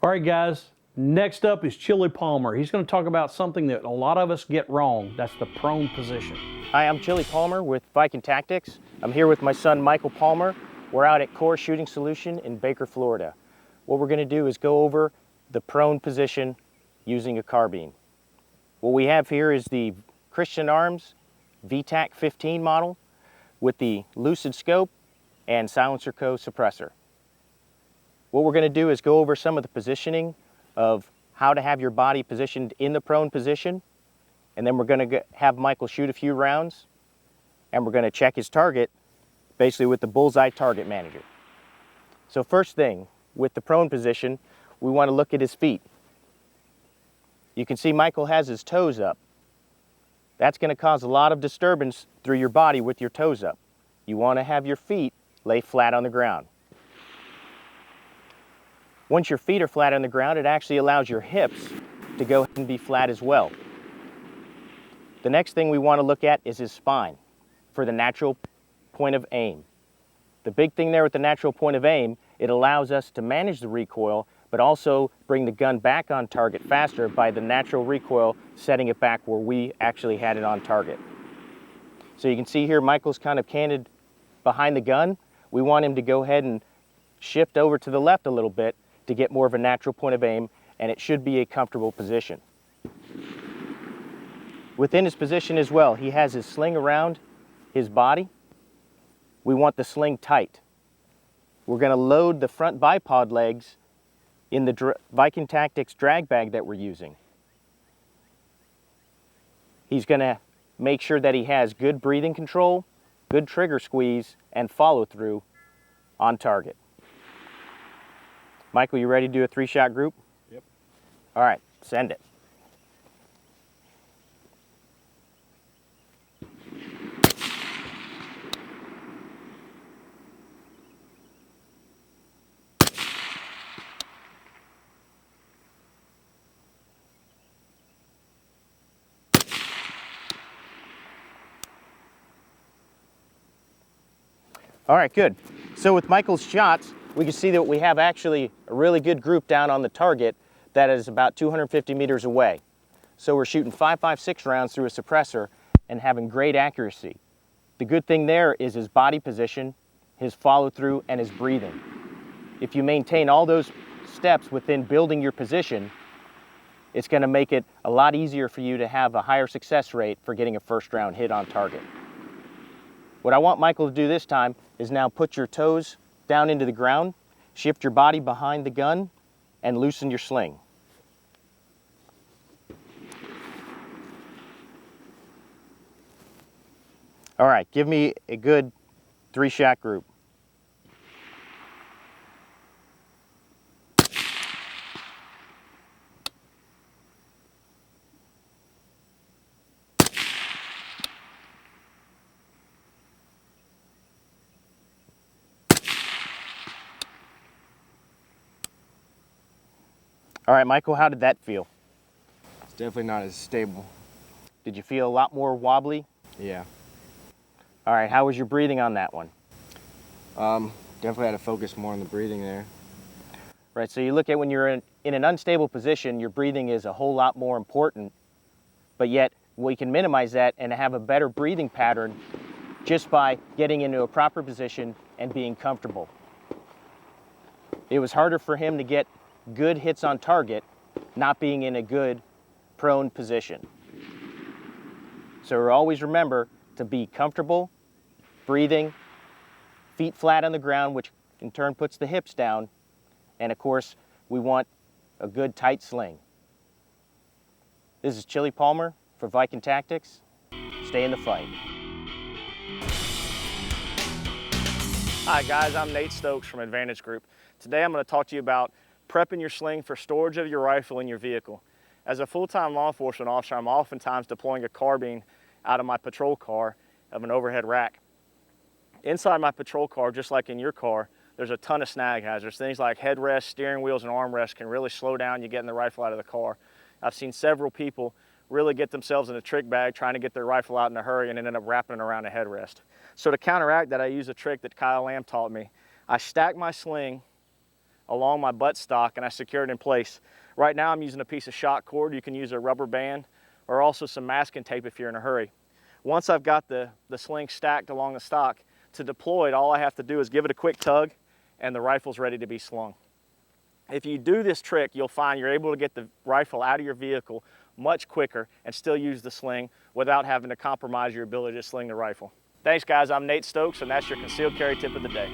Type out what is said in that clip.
All right, guys, next up is Chili Palmer. He's going to talk about something that a lot of us get wrong. That's the prone position. Hi, I'm Chili Palmer with Viking Tactics. I'm here with my son, Michael Palmer. We're out at Core Shooting Solution in Baker, Florida. What we're going to do is go over the prone position using a carbine. What we have here is the Christian Arms VTAC 15 model with the Lucid scope and Silencer Co. suppressor. What we're going to do is go over some of the positioning of how to have your body positioned in the prone position, and then we're going to have Michael shoot a few rounds, and we're going to check his target basically with the Bullseye Target Manager. So first thing, with the prone position, we want to look at his feet. You can see Michael has his toes up. That's going to cause a lot of disturbance through your body with your toes up. You want to have your feet lay flat on the ground. Once your feet are flat on the ground, it actually allows your hips to go ahead and be flat as well. The next thing we want to look at is his spine for the natural point of aim. The big thing there with the natural point of aim, it allows us to manage the recoil, but also bring the gun back on target faster by the natural recoil setting it back where we actually had it on target. So you can see here Michael's kind of canted behind the gun. We want him to go ahead and shift over to the left a little bit to get more of a natural point of aim, and it should be a comfortable position. Within his position as well, he has his sling around his body. We want the sling tight. We're going to load the front bipod legs in the Viking Tactics drag bag that we're using. He's going to make sure that he has good breathing control, good trigger squeeze, and follow through on target. Michael, you ready to do a 3-shot group? Yep. All right, send it. All right, good. So with Michael's shots, we can see that we have actually a really good group down on the target that is about 250 meters away. So we're shooting 5.56 rounds through a suppressor and having great accuracy. The good thing there is his body position, his follow through, and his breathing. If you maintain all those steps within building your position, it's going to make it a lot easier for you to have a higher success rate for getting a first round hit on target. What I want Michael to do this time is now put your toes down into the ground, shift your body behind the gun, and loosen your sling. All right, give me a good 3-shot group. All right, Michael, how did that feel? It's definitely not as stable. Did you feel a lot more wobbly? Yeah. All right, how was your breathing on that one? Definitely had to focus more on the breathing there. Right, so you look at when you're in an unstable position, your breathing is a whole lot more important, but yet we can minimize that and have a better breathing pattern just by getting into a proper position and being comfortable. It was harder for him to get good hits on target, not being in a good prone position. So always remember to be comfortable, breathing, feet flat on the ground, which in turn puts the hips down, and of course, we want a good tight sling. This is Chili Palmer for Viking Tactics. Stay in the fight. Hi guys, I'm Nate Stokes from Advantage Group. Today I'm going to talk to you about prepping your sling for storage of your rifle in your vehicle. As a full-time law enforcement officer, I'm oftentimes deploying a carbine out of my patrol car of an overhead rack. Inside my patrol car, just like in your car, there's a ton of snag hazards. Things like headrests, steering wheels, and armrests can really slow down you getting the rifle out of the car. I've seen several people really get themselves in a trick bag trying to get their rifle out in a hurry and end up wrapping it around a headrest. So to counteract that, I use a trick that Kyle Lamb taught me. I stack my sling along my buttstock and I secure it in place. Right now I'm using a piece of shock cord. You can use a rubber band or also some masking tape if you're in a hurry. Once I've got the sling stacked along the stock, to deploy it, all I have to do is give it a quick tug and the rifle's ready to be slung. If you do this trick, you'll find you're able to get the rifle out of your vehicle much quicker and still use the sling without having to compromise your ability to sling the rifle. Thanks guys, I'm Nate Stokes and that's your concealed carry tip of the day.